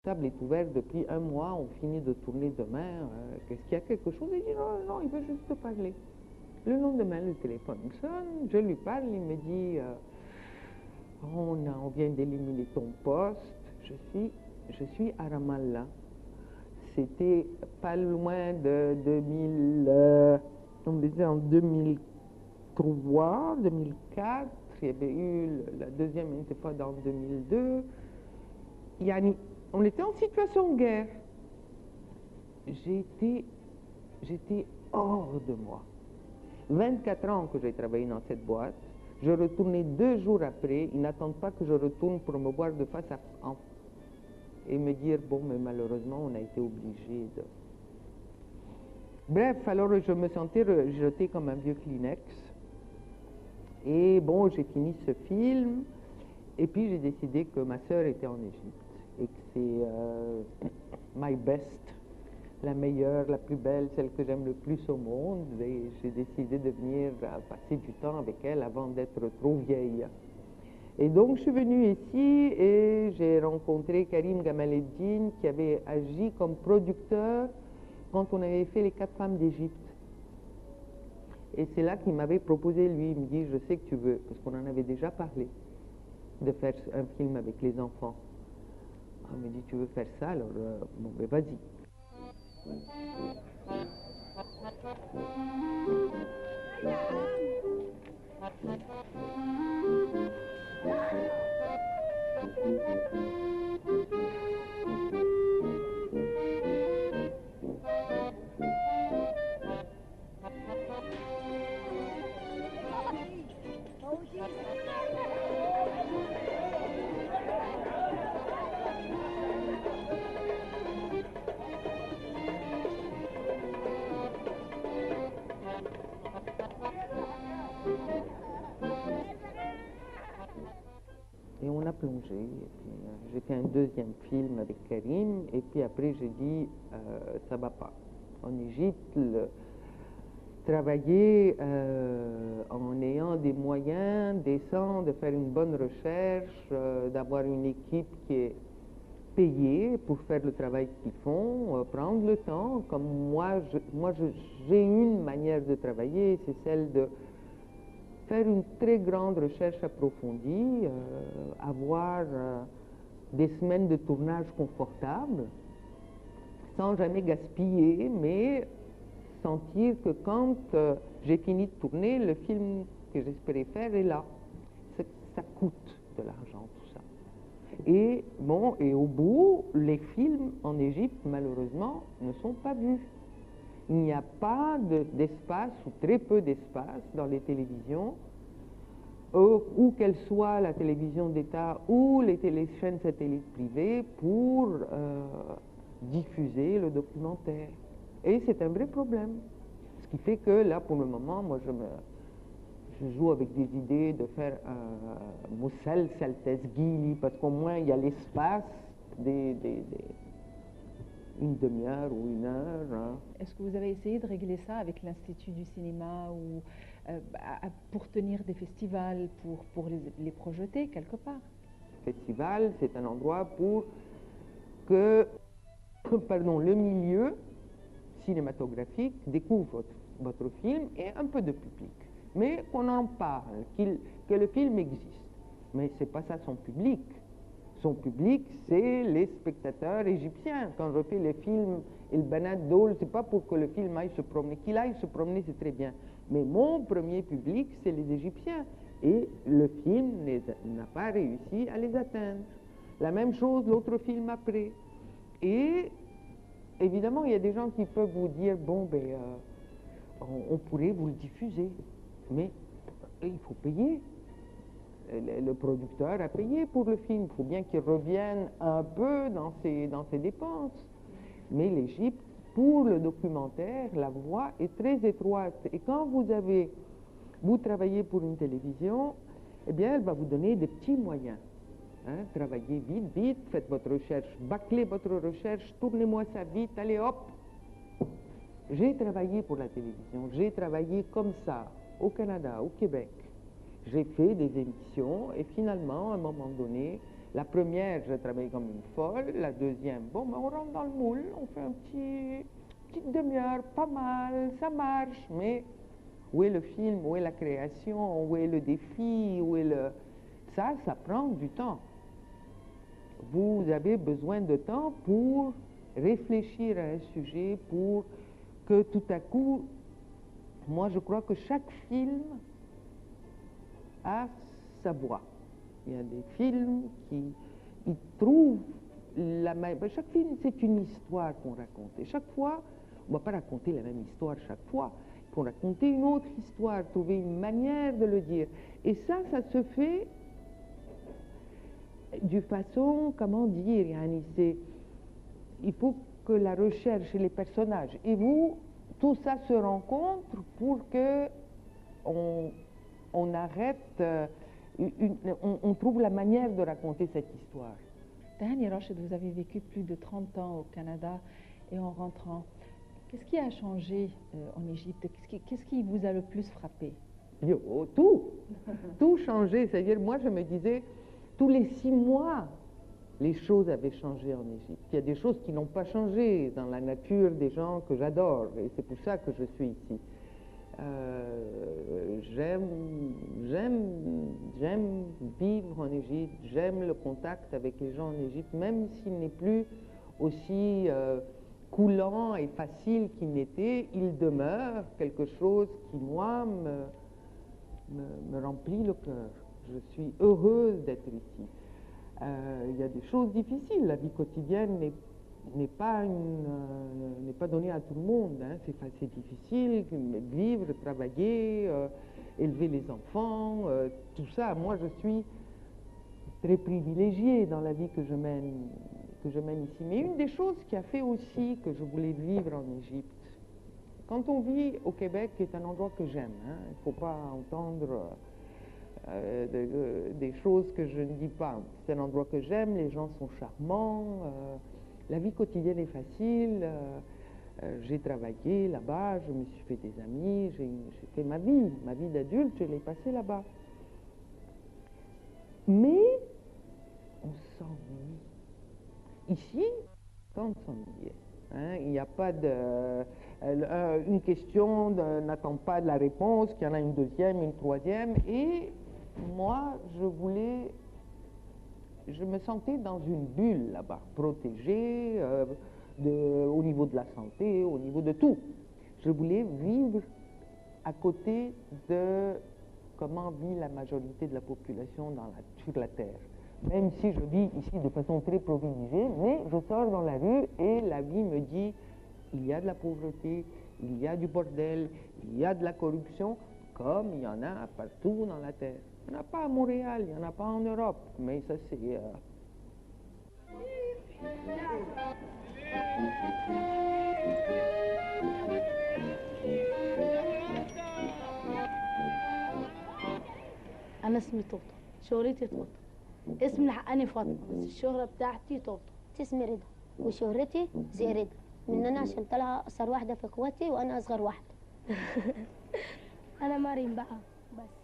table est ouverte depuis un mois, on finit de tourner demain, qu'est-ce qu'il y a quelque chose? Il dit non, non, il veut juste te parler. Le lendemain, le téléphone sonne, je lui parle, il me dit on vient d'éliminer ton poste, je suis à Ramallah. C'était pas loin de 2000, on était en 2003, 2004, il y avait eu la deuxième intifada en 2002. Yani, on était en situation de guerre. J'étais hors de moi. 24 ans que j'ai travaillé dans cette boîte. Je retournais 2 jours après. Ils n'attendent pas que je retourne pour me voir de face à et me dire bon, mais malheureusement, on a été obligé de. Bref, alors je me sentais rejetée comme un vieux Kleenex. Et bon, j'ai fini ce film. Et puis j'ai décidé que ma sœur était en Égypte et que c'est my best, la meilleure, la plus belle, celle que j'aime le plus au monde. Et j'ai décidé de venir passer du temps avec elle avant d'être trop vieille. Et donc je suis venue ici et j'ai rencontré Karim Gamaleddine qui avait agi comme producteur quand on avait fait Les 4 femmes d'Égypte. Et c'est là qu'il m'avait proposé, lui, il me dit, je sais que tu veux, parce qu'on en avait déjà parlé, de faire un film avec les enfants. Il me dit, tu veux faire ça, alors bon, ben vas-y. Et on a plongé, et puis j'ai fait un deuxième film avec Karim, et puis après j'ai dit, ça va pas. En Égypte, travailler en ayant des moyens décents, de faire une bonne recherche, d'avoir une équipe qui est payée pour faire le travail qu'ils font, prendre le temps, comme moi j'ai une manière de travailler, c'est celle de faire une très grande recherche approfondie, avoir des semaines de tournage confortables, sans jamais gaspiller, mais sentir que quand j'ai fini de tourner, le film que j'espérais faire est là. Ça coûte de l'argent, tout ça. Et bon, et au bout, les films en Égypte, malheureusement, ne sont pas vus. Il n'y a pas d'espace, ou très peu d'espace, dans les télévisions, où qu'elle soit la télévision d'État ou les chaînes satellites privées, pour diffuser le documentaire. Et c'est un vrai problème. Ce qui fait que là, pour le moment, moi, je joue avec des idées de faire un Moussel Saltesguili, parce qu'au moins, il y a l'espace une demi-heure ou 1 heure. Hein. Est-ce que vous avez essayé de régler ça avec l'Institut du cinéma ou pour tenir des festivals, pour les projeter quelque part? Festival, c'est un endroit pour que le milieu cinématographique découvre votre film et un peu de public. Mais qu'on en parle, que le film existe. Mais c'est pas ça son public. Son public, c'est les spectateurs égyptiens. Quand je fais le film Il Banat Dole, c'est pas pour que le film aille se promener. Qu'il aille se promener, c'est très bien. Mais mon premier public, c'est les Égyptiens. Et le film n'a pas réussi à les atteindre. La même chose, l'autre film après. Et évidemment, il y a des gens qui peuvent vous dire, bon, ben, on pourrait vous le diffuser. Mais il faut payer. Le producteur a payé pour le film. Il faut bien qu'il revienne un peu dans ses dépenses. Mais l'Égypte, pour le documentaire, la voie est très étroite. Et quand vous travaillez pour une télévision, eh bien, elle va vous donner des petits moyens. Hein, travaillez vite, vite, faites votre recherche, bâclez votre recherche, tournez-moi ça vite, allez hop. J'ai travaillé pour la télévision, j'ai travaillé comme ça, au Canada, au Québec. J'ai fait des émissions et finalement, à un moment donné, La première, je travaillais comme une folle. La deuxième, bon, ben, on rentre dans le moule, on fait petite demi-heure, pas mal, ça marche, mais où est le film, où est la création, où est le défi, où est le... Ça prend du temps. Vous avez besoin de temps pour réfléchir à un sujet, pour que tout à coup, moi je crois que chaque film a sa voix. Il y a des films qui ils trouvent chaque film, c'est une histoire qu'on raconte. Et chaque fois, on ne va pas raconter la même histoire chaque fois. Il faut raconter une autre histoire, trouver une manière de le dire. Et ça se fait d'une façon, comment dire, Yani, il faut que la recherche et les personnages et vous, tout ça se rencontre pour que on arrête, on trouve la manière de raconter cette histoire. Tahani Rachid, vous avez vécu plus de 30 ans au Canada et en rentrant, qu'est-ce qui a changé en Égypte? Qu'est-ce qui vous a le plus frappé? Tout changé. C'est-à-dire, moi, je me disais, tous les 6 mois, les choses avaient changé en Égypte. Il y a des choses qui n'ont pas changé dans la nature des gens que j'adore, et c'est pour ça que je suis ici. J'aime vivre en Égypte, j'aime le contact avec les gens en Égypte, même s'il n'est plus aussi coulant et facile qu'il n'était, il demeure quelque chose qui, moi, me remplit le cœur. Je suis heureuse d'être ici. Il y a des choses difficiles, la vie quotidienne n'est pas donnée à tout le monde, hein. C'est difficile, vivre, travailler, élever les enfants, tout ça. Moi, je suis très privilégiée dans la vie que je mène ici. Mais une des choses qui a fait aussi que je voulais vivre en Égypte, quand on vit au Québec, qui est un endroit que j'aime, hein, il ne faut pas entendre des choses que je ne dis pas. C'est un endroit que j'aime, les gens sont charmants, la vie quotidienne est facile, j'ai travaillé là-bas, je me suis fait des amis, j'ai fait ma vie d'adulte, je l'ai passée là-bas. Mais on s'ennuie. Ici, on s'ennuyait. Hein, il n'y a pas de... une question n'attend pas de la réponse, qu'il y en a une deuxième, une troisième, et moi, je me sentais dans une bulle là-bas, protégée au niveau de la santé, au niveau de tout. Je voulais vivre à côté de comment vit la majorité de la population sur la Terre. Même si je vis ici de façon très privilégiée, mais je sors dans la rue et la vie me dit, il y a de la pauvreté, il y a du bordel, il y a de la corruption, comme il y en a partout dans la Terre. Il n'y en a pas à Montréal, il n'y en a pas en Europe, mais ça c'est... أنا اسمي طوطة، شهرتي طوطة، اسمي الحقاني فاطمة، بس الشهرة بتاعتي طوطة. اسمي رضا وشهرتي زي رضا، من أنا عشان طالعة أقصر واحدة في إخواتي وأنا أصغر واحدة. أنا مريم بقى بس.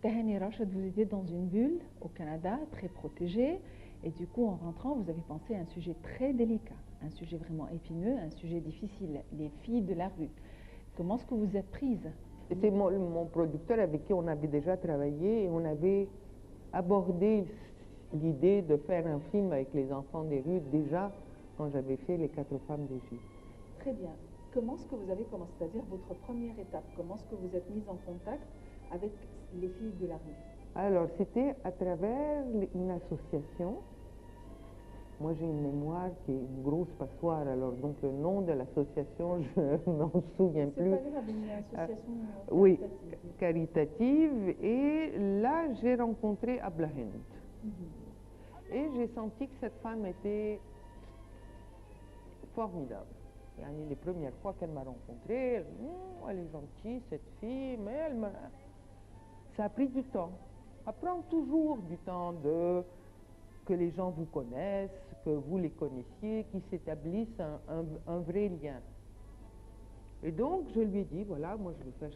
Tahani Rachid, vous étiez dans une bulle au Canada, très protégée, et du coup, en rentrant, vous avez pensé à un sujet très délicat, un sujet vraiment épineux, un sujet difficile, les filles de la rue. Comment est-ce que vous êtes prise? C'est mon producteur avec qui on avait déjà travaillé et on avait abordé l'idée de faire un film avec les enfants des rues déjà quand j'avais fait Les 4 femmes d'Égypte. Très bien. Comment est-ce que vous avez commencé, c'est-à-dire votre première étape, comment est-ce que vous êtes mise en contact avec les filles de la rue? Alors, c'était à travers une association. Moi, j'ai une mémoire qui est une grosse passoire, alors donc le nom de l'association, je ne m'en souviens plus. C'est pas grave, une association oui, caritative. Et là, j'ai rencontré Abla Hind. Et j'ai senti que cette femme était formidable. Les premières fois qu'elle m'a rencontrée, elle est gentille, cette fille, mais ça a pris du temps. Ça prend toujours du temps que les gens vous connaissent, que vous les connaissiez, qu'ils s'établissent un vrai lien. Et donc, je lui ai dit, voilà, moi je vais faire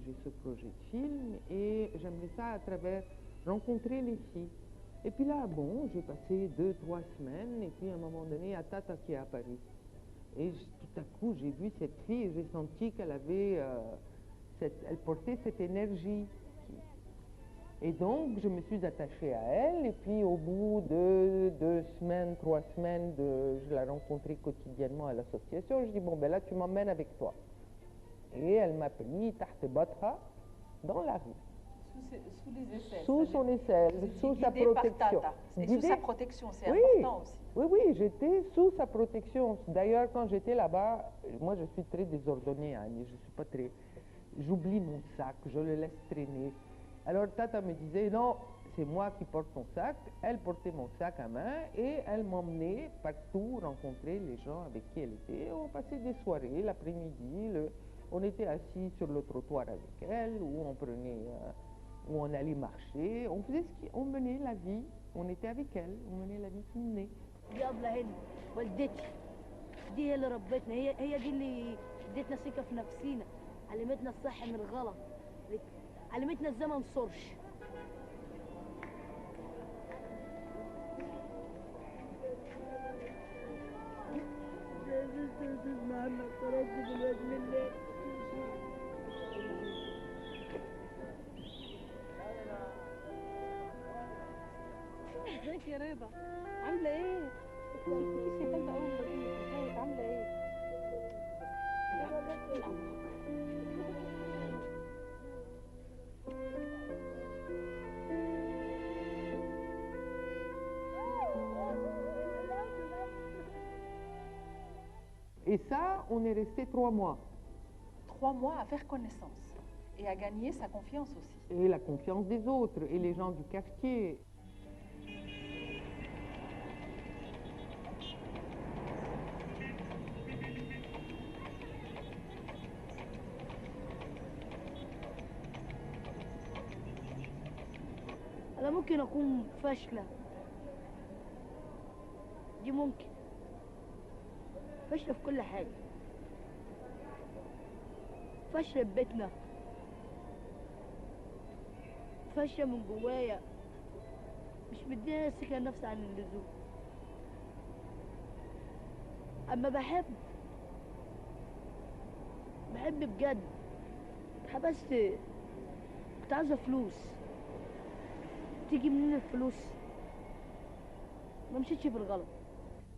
j'ai ce projet de film et j'aimerais ça à travers rencontrer les filles. Et puis là, bon, j'ai passé 2-3 semaines, et puis à un moment donné, il y a Tata qui est apparue. Et tout à coup, j'ai vu cette fille et j'ai senti qu'elle avait, elle portait cette énergie. Et donc, je me suis attachée à elle, et puis au bout de 2 semaines, 3 semaines, je la rencontrais quotidiennement à l'association, je dis, bon, ben là, tu m'emmènes avec toi. Et elle m'a pris, tahte batha, dans la rue. Sous les aisselles. Sous son aisselle, sous sa protection. Et sous sa protection, c'est oui, important aussi. Oui, oui, j'étais sous sa protection. D'ailleurs, quand j'étais là-bas, moi je suis très désordonnée, Annie, je suis pas très... J'oublie mon sac, je le laisse traîner. Alors Tata me disait, non, c'est moi qui porte ton sac. Elle portait mon sac à main et elle m'emmenait partout rencontrer les gens avec qui elle était. On passait des soirées, l'après-midi, on était assis sur le trottoir avec elle, ou on prenait... où on allait marcher, on faisait on menait la vie, on était avec elle, on menait la vie qui menait. دي أبلة هند والدتي، دي هي اللي ربتنا، هي دي اللي ادتنا ثقة في نفسينا، علمتنا الصح من الغلط، علمتنا ازاي ما نصرش. ازيك يا رضا؟ عاملة ايه؟ ما قلتليش يا تالتة أول ما جيت، ازيك عاملة ايه؟ Et ça, on est resté 3 mois. 3 mois à faire connaissance et à gagner sa confiance aussi. Et la confiance des autres, et les gens du quartier. أنا ممكن أكون فاشلة، دي ممكن فاشلة في كل حاجة، فاشلة في بيتنا، فاشلة من جوايا، مش مديها ثقة نفسي عن اللزوم. أما بحب بجد، اتحبست، كنت عايزة فلوس، تيجي منين الفلوس؟ ما مشيتش في الغلط.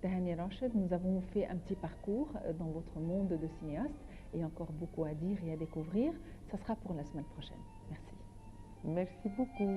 Tahani Rachid, nous avons fait un petit parcours dans votre monde de cinéaste et encore beaucoup à dire et à découvrir. Ça sera pour la semaine prochaine. Merci. Merci beaucoup.